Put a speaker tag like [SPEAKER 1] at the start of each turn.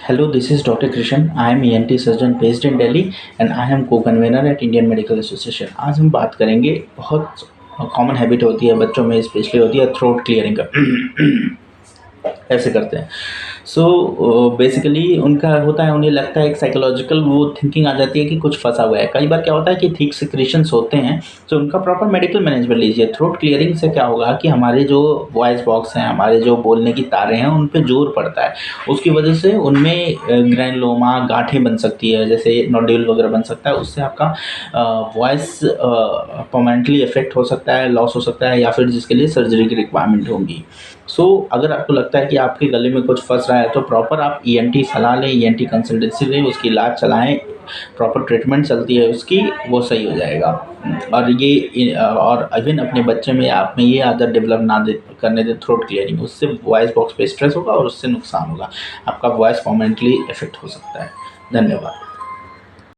[SPEAKER 1] Hello, this is Dr. Krishan. I am ENT surgeon based in Delhi and I am co-convener at Indian Medical Association. आज हम बात करेंगे बहुत common habit होती है बच्चों में, स्पेशली होती है थ्रोट क्लियरिंग का। ऐसे करते हैं। सो बेसिकली उनका होता है, उन्हें लगता है एक साइकोलॉजिकल वो थिंकिंग आ जाती है कि कुछ फंसा हुआ है। कई बार क्या होता है कि थिक सिक्रेशंस होते हैं, तो उनका प्रॉपर मेडिकल मैनेजमेंट लीजिए। थ्रोट क्लियरिंग से क्या होगा कि हमारे जो वॉइस बॉक्स हैं, हमारे जो बोलने की तारें हैं, उन पे जोर पड़ता है। उसकी वजह से उनमें ग्रैनुलोमा गांठें बन सकती है, जैसे नोड्यूल वगैरह बन सकता है। उससे आपका वॉइस परमानेंटली इफेक्ट हो सकता है, लॉस हो सकता है, या फिर जिसके लिए सर्जरी की रिक्वायरमेंट होगी। अगर आपको लगता है कि आपके गले में कुछ फंस रहा है, तो प्रॉपर आप ईएनटी सलाह लें, ईएनटी कंसल्टेंसी लें, उसकी इलाज चलाएं, प्रॉपर ट्रीटमेंट चलती है उसकी, वो सही हो जाएगा। और इवन अपने बच्चे में आप में ये आदत डेवलप ना दे करने दें थ्रोट क्लियरिंग। उससे वॉइस बॉक्स पे स्ट्रेस होगा और उससे नुकसान होगा, आपका वॉइस परमानेंटली इफेक्ट हो सकता है। धन्यवाद।